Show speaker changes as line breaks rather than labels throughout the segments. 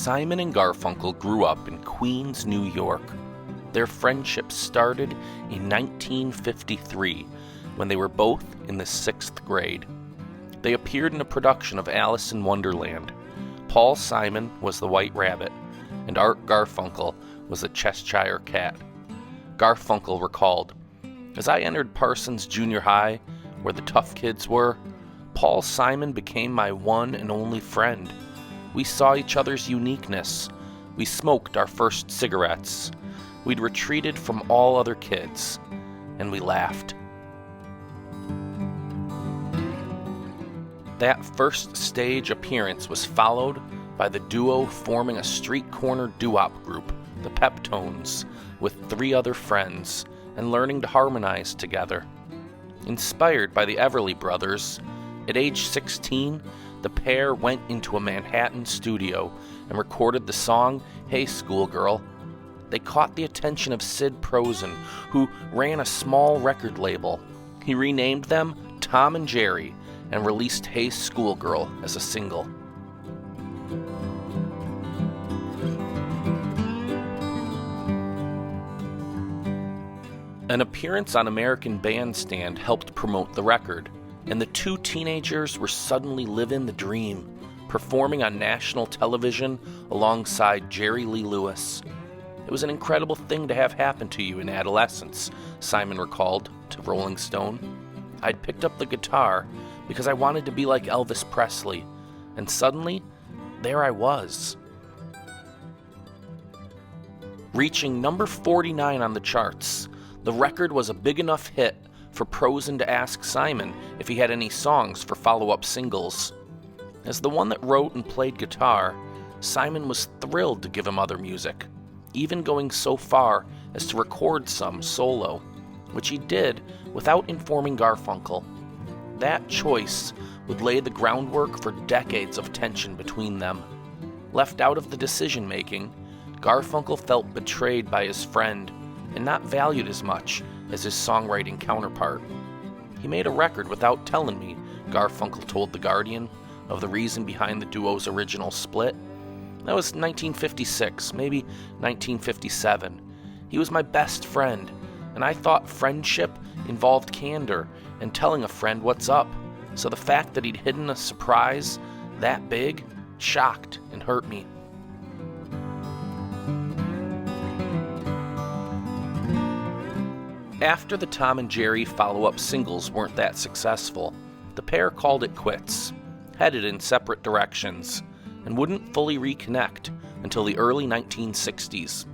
Simon and Garfunkel grew up in Queens, New York. Their friendship started in 1953 when they were both in the 6th grade. They appeared in a production of Alice in Wonderland. Paul Simon was the White Rabbit, and Art Garfunkel was the Cheshire Cat. Garfunkel recalled, "As I entered Parsons Junior High, where the tough kids were, Paul Simon became my one and only friend. We saw each other's uniqueness. We smoked our first cigarettes. We'd retreated from all other kids, and we laughed." That first stage appearance was followed by the duo forming a street corner doo-wop group, the Peptones, with 3 other friends, and learning to harmonize together. Inspired by the Everly Brothers, at age 16, the pair went into a Manhattan studio and recorded the song "Hey Schoolgirl." They caught the attention of Sid Prosen, who ran a small record label. He renamed them Tom and Jerry and released "Hey Schoolgirl" as a single. An appearance on American Bandstand helped promote the record, and the 2 teenagers were suddenly living the dream, performing on national television alongside Jerry Lee Lewis. "It was an incredible thing to have happen to you in adolescence," Simon recalled to Rolling Stone. "I'd picked up the guitar because I wanted to be like Elvis Presley, and suddenly, there I was." Reaching number 49 on the charts, the record was a big enough hit for Prosen to ask Simon if he had any songs for follow-up singles. As the one that wrote and played guitar, Simon was thrilled to give him other music, even going so far as to record some solo, which he did without informing Garfunkel. That choice would lay the groundwork for decades of tension between them. Left out of the decision-making, Garfunkel felt betrayed by his friend and not valued as much as his songwriting counterpart. "He made a record without telling me," Garfunkel told The Guardian, of the reason behind the duo's original split. "That was 1956, maybe 1957. He was my best friend, and I thought friendship involved candor and telling a friend what's up, so the fact that he'd hidden a surprise that big shocked and hurt me." After the Tom and Jerry follow-up singles weren't that successful, the pair called it quits, headed in separate directions, and wouldn't fully reconnect until the early 1960s.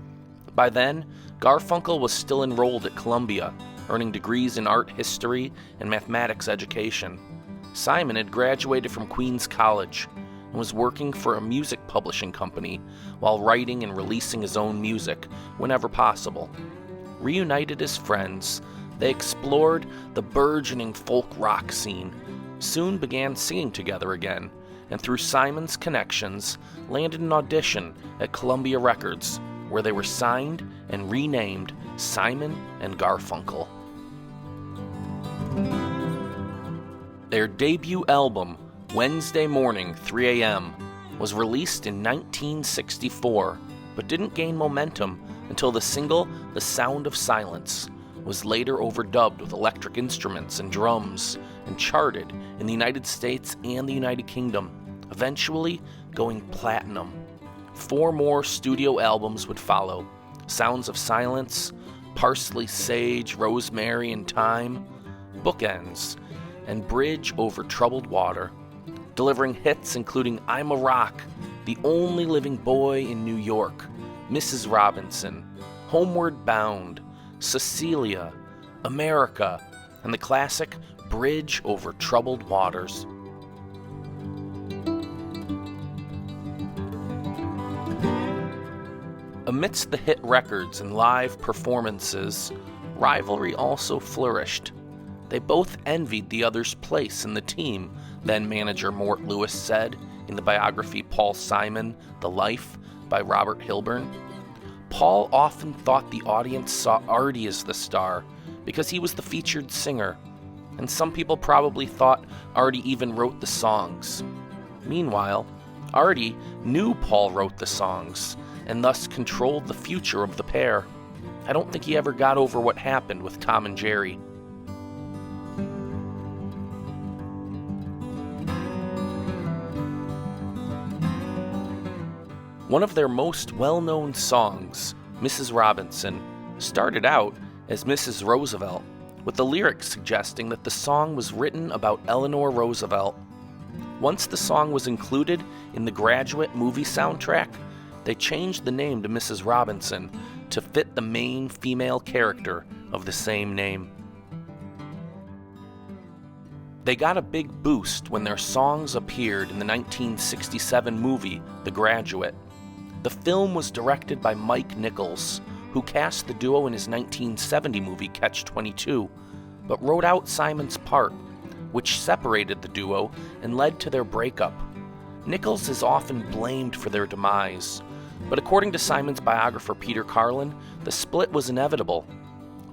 By then, Garfunkel was still enrolled at Columbia, earning degrees in art history and mathematics education. Simon had graduated from Queens College and was working for a music publishing company while writing and releasing his own music whenever possible. Reunited as friends, they explored the burgeoning folk rock scene, soon began singing together again, and through Simon's connections, landed an audition at Columbia Records, where they were signed and renamed Simon and Garfunkel. Their debut album, Wednesday Morning, 3 a.m., was released in 1964, but didn't gain momentum until the single "The Sound of Silence" was later overdubbed with electric instruments and drums and charted in the United States and the United Kingdom, eventually going platinum. 4 more studio albums would follow: Sounds of Silence, Parsley, Sage, Rosemary and Thyme, Bookends, and Bridge Over Troubled Water, delivering hits including "I'm a Rock," "The Only Living Boy in New York," "Mrs. Robinson," "Homeward Bound," "Cecilia," "America," and the classic "Bridge Over Troubled Waters." Amidst the hit records and live performances, rivalry also flourished. They both envied the other's place in the team, then manager Mort Lewis said in the biography Paul Simon, The Life by Robert Hilburn. Paul often thought the audience saw Artie as the star because he was the featured singer, and some people probably thought Artie even wrote the songs. Meanwhile, Artie knew Paul wrote the songs, and thus controlled the future of the pair. I don't think he ever got over what happened with Tom and Jerry. One of their most well-known songs, Mrs. Robinson, started out as Mrs. Roosevelt, with the lyrics suggesting that the song was written about Eleanor Roosevelt. Once the song was included in the Graduate movie soundtrack, they changed the name to Mrs. Robinson to fit the main female character of the same name. They got a big boost when their songs appeared in the 1967 movie The Graduate. The film was directed by Mike Nichols, who cast the duo in his 1970 movie Catch-22, but wrote out Simon's part, which separated the duo and led to their breakup. Nichols is often blamed for their demise, but according to Simon's biographer Peter Carlin, the split was inevitable.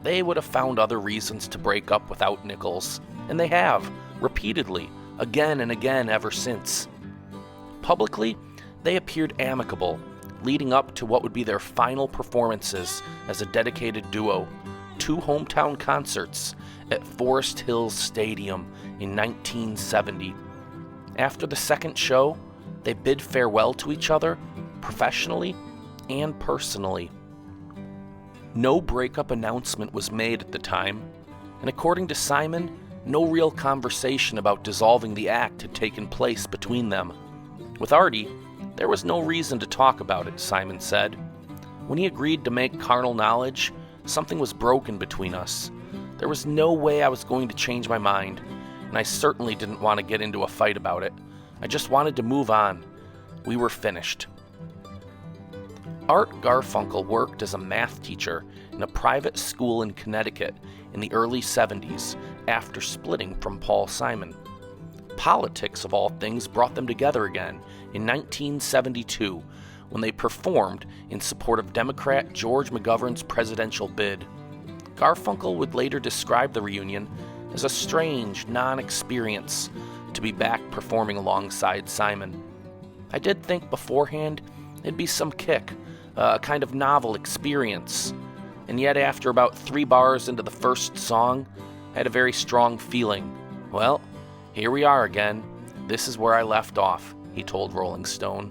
They would have found other reasons to break up without Nichols, and they have, repeatedly, again and again ever since. Publicly, they appeared amicable, leading up to what would be their final performances as a dedicated duo, 2 hometown concerts at Forest Hills Stadium in 1970. After the second show, they bid farewell to each other, professionally and personally. No breakup announcement was made at the time, and according to Simon, no real conversation about dissolving the act had taken place between them. With Artie, there was no reason to talk about it, Simon said. When he agreed to make Carnal Knowledge, something was broken between us. There was no way I was going to change my mind, and I certainly didn't want to get into a fight about it. I just wanted to move on. We were finished. Art Garfunkel worked as a math teacher in a private school in Connecticut in the early 70s after splitting from Paul Simon. Politics, of all things, brought them together again in 1972 when they performed in support of Democrat George McGovern's presidential bid. Garfunkel would later describe the reunion as a strange, non-experience to be back performing alongside Simon. I did think beforehand it'd be some kick, a kind of novel experience, and yet after about 3 bars into the first song, I had a very strong feeling. Well, here we are again. This is where I left off, he told Rolling Stone.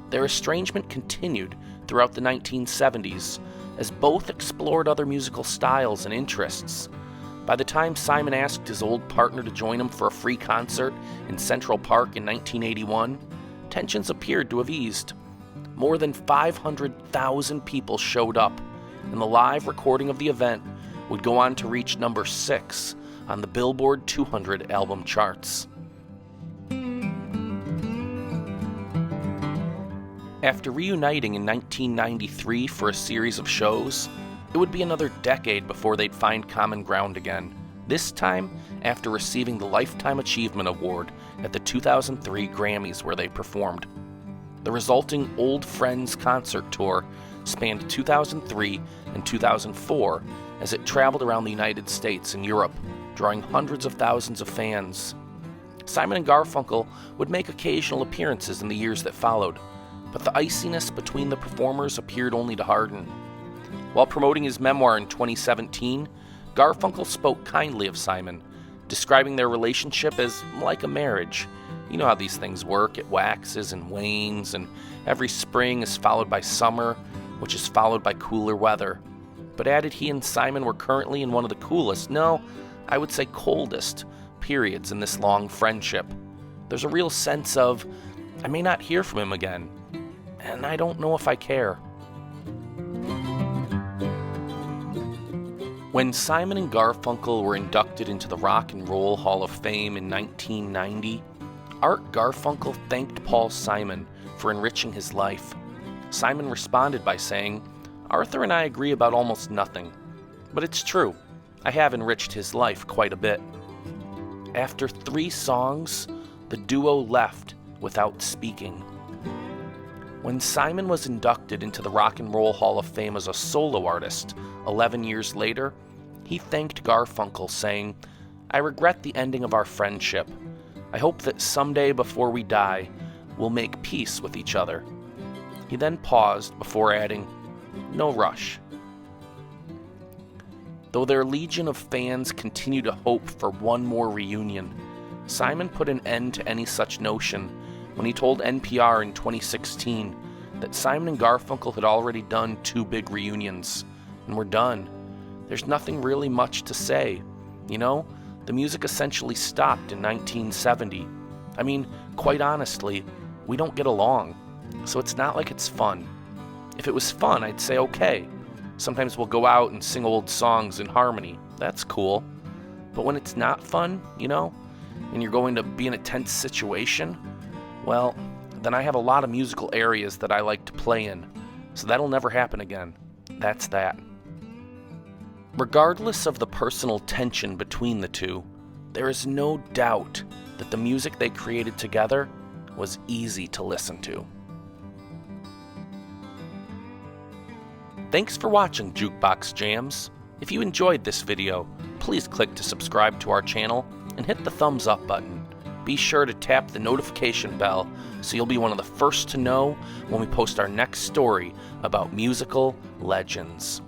Their estrangement continued throughout the 1970s as both explored other musical styles and interests. By the time Simon asked his old partner to join him for a free concert in Central Park in 1981, tensions appeared to have eased. More than 500,000 people showed up, and the live recording of the event would go on to reach number 6 on the Billboard 200 album charts. After reuniting in 1993 for a series of shows, it would be another decade before they'd find common ground again, this time after receiving the Lifetime Achievement Award at the 2003 Grammys where they performed. The resulting Old Friends concert tour spanned 2003 and 2004 as it traveled around the United States and Europe, drawing hundreds of thousands of fans. Simon and Garfunkel would make occasional appearances in the years that followed, but the iciness between the performers appeared only to harden. While promoting his memoir in 2017, Garfunkel spoke kindly of Simon, describing their relationship as like a marriage. You know how these things work. It waxes and wanes, and every spring is followed by summer, which is followed by cooler weather. But added he and Simon were currently in one of the coolest, no, I would say coldest, periods in this long friendship. There's a real sense of, I may not hear from him again, and I don't know if I care. When Simon and Garfunkel were inducted into the Rock and Roll Hall of Fame in 1990, Art Garfunkel thanked Paul Simon for enriching his life. Simon responded by saying, "Arthur and I agree about almost nothing, but it's true, I have enriched his life quite a bit." After 3 songs, the duo left without speaking. When Simon was inducted into the Rock and Roll Hall of Fame as a solo artist 11 years later, he thanked Garfunkel, saying, "I regret the ending of our friendship. I hope that someday before we die, will make peace with each other." He then paused before adding, "No rush." Though their legion of fans continue to hope for one more reunion, Simon put an end to any such notion when he told NPR in 2016 that Simon and Garfunkel had already done 2 big reunions, and were done. There's nothing really much to say. You know, the music essentially stopped in 1970. I mean, quite honestly, we don't get along, so it's not like it's fun. If it was fun, I'd say okay. Sometimes we'll go out and sing old songs in harmony. That's cool. But when it's not fun, you know, and you're going to be in a tense situation, well, then I have a lot of musical areas that I like to play in, so that'll never happen again. That's that. Regardless of the personal tension between the two, there is no doubt that the music they created together was easy to listen to. Thanks for watching Jukebox Jams. If you enjoyed this video, please click to subscribe to our channel and hit the thumbs up button. Be sure to tap the notification bell so you'll be one of the first to know when we post our next story about musical legends.